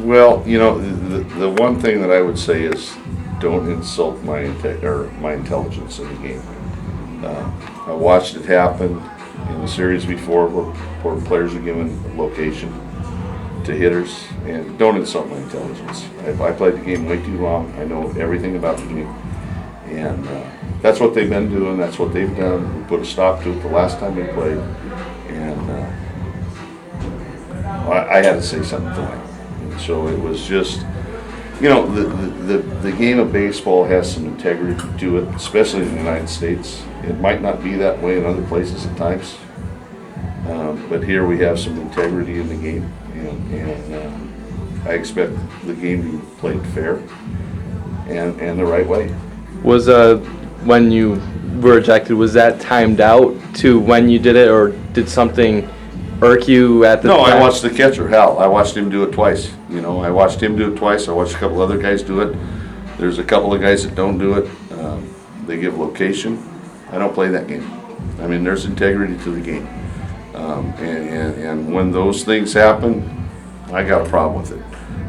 Well, the one thing that I would say is don't insult my intelligence in the game. I watched it happen in the series before where players are given location to hitters, and don't insult my intelligence. I played the game way too long. I know everything about the game, and that's what they've been doing. That's what they've done. We put a stop to it the last time they played, and I had to say something tonight. And so it was just, the game of baseball has some integrity to it, especially in the United States. It might not be that way in other places at times, but here we have some integrity in the game, and I expect the game to be played fair and the right way. Was when you were ejected, was that timed out to when you did it, or did something irk you at the time? No, I watched the catcher, Hal. I watched him do it twice. I watched him do it twice. I watched a couple other guys do it. There's a couple of guys that don't do it. They give location. I don't play that game. I mean, there's integrity to the game. And when those things happen, I got a problem with it.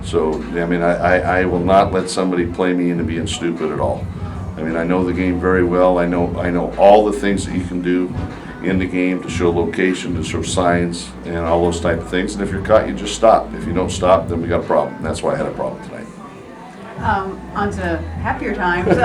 So, I mean, I will not let somebody play me into being stupid at all. I mean, I know the game very well. I know all the things that you can do in the game to show location, to show signs, and all those type of things. And if you're caught, you just stop. If you don't stop, then we got a problem. That's why I had a problem tonight. On to happier times.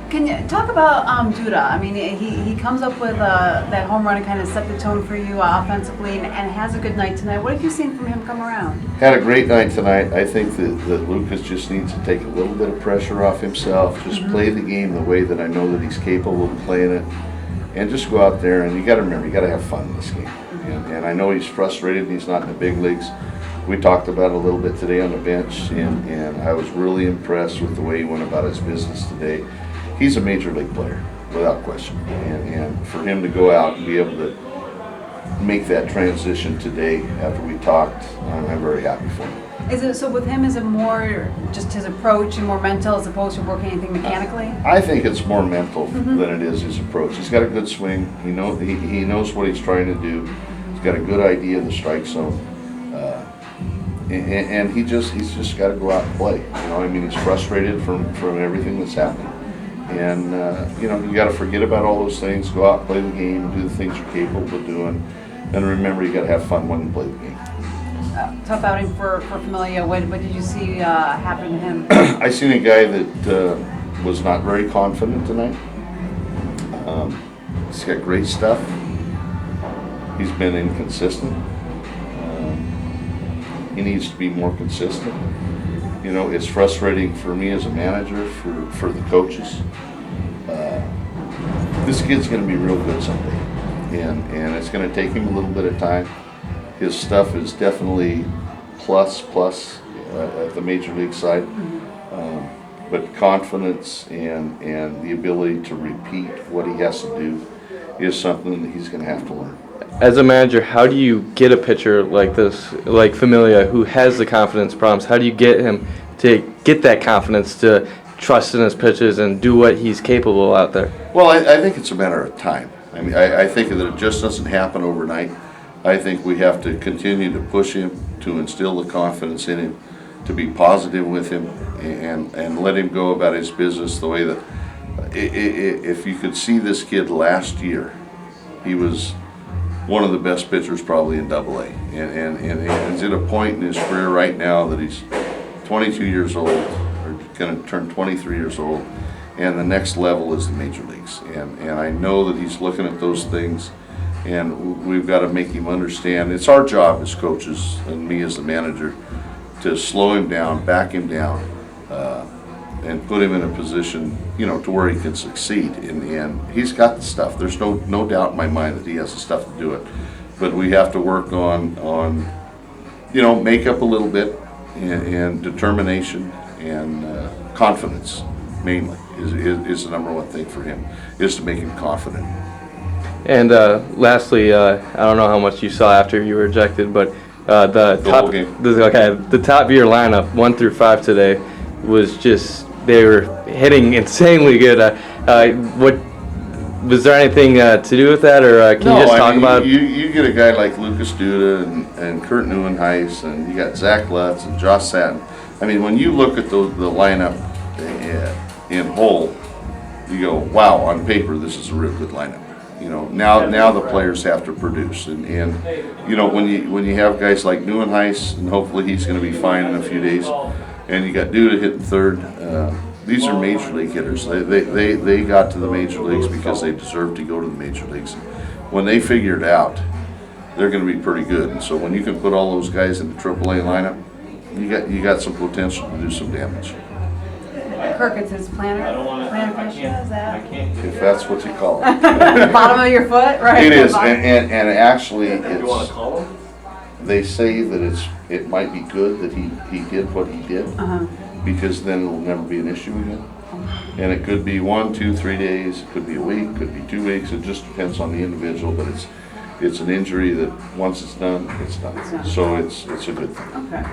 Can you talk about Duda? I mean, he comes up with that home run and kind of set the tone for you offensively, and has a good night tonight. What have you seen from him come around? Had a great night tonight. I think that Lucas just needs to take a little bit of pressure off himself. Just play the game the way that I know that he's capable of playing it. And just go out there, and you got to remember, you got to have fun in this game. And I know he's frustrated, and he's not in the big leagues. We talked about it a little bit today on the bench, and I was really impressed with the way he went about his business today. He's a major league player, without question. And for him to go out and be able to make that transition today after we talked, I'm very happy for him. So with him, is it more just his approach and more mental as opposed to working anything mechanically? I think it's more mental than it is his approach. He's got a good swing. He knows what he's trying to do. He's got a good idea of the strike zone, and he's just got to go out and play. I mean, he's frustrated from everything that's happening, and you got to forget about all those things. Go out and play the game, do the things you're capable of doing, and remember you got to have fun when you play the game. Tough outing for Familia. What did you see happen to him? I seen a guy that was not very confident tonight. He's got great stuff. He's been inconsistent. He needs to be more consistent. It's frustrating for me as a manager, for the coaches. This kid's going to be real good someday, and it's going to take him a little bit of time. His stuff is definitely plus at the major league side, but confidence and the ability to repeat what he has to do is something that he's going to have to learn. As a manager, how do you get a pitcher like this, like Familia, who has the confidence problems? How do you get him to get that confidence to trust in his pitches and do what he's capable out there? Well, I think it's a matter of time. I mean, I think that it just doesn't happen overnight. I think we have to continue to push him, to instill the confidence in him, to be positive with him, and let him go about his business the way that, if you could see this kid last year, he was one of the best pitchers probably in AA. And he's at a point in his career right now that he's 22 years old, or going to turn 23 years old, and the next level is the major leagues. And I know that he's looking at those things, and we've got to make him understand. It's our job as coaches and me as the manager to slow him down, back him down, and put him in a position, to where he can succeed. And he's got the stuff. There's no doubt in my mind that he has the stuff to do it. But we have to work on makeup a little bit, and determination and confidence mainly is the number one thing for him, is to make him confident. And lastly, I don't know how much you saw after you were ejected, but the top of your lineup, 1 through 5 today, was just, they were hitting insanely good. was there anything to do with that, or can you just talk about? You get a guy like Lucas Duda and Kurt Neuenhuis, and you got Zach Lutz and Josh Satin. I mean, when you look at the lineup in whole, you go, wow, on paper, this is a real good lineup. You know, now the players have to produce, and you know, when you have guys like Neuenhuis, and hopefully he's going to be fine in a few days, and you got Duda hitting third. These are major league hitters. They got to the major leagues because they deserve to go to the major leagues. When they figure it out, they're going to be pretty good. And so when you can put all those guys in the AAA lineup, you got some potential to do some damage. Kirk, it's his plantar fascia, is that? If that's what you call it. Bottom of your foot, right? It is, and actually, it's, they say that it might be good that he did what he did, because then it'll never be an issue again. And it could be 1, 2, 3 days, it could be a week, could be 2 weeks, it just depends on the individual, but it's an injury that once it's done, it's done. So it's a good thing. Okay.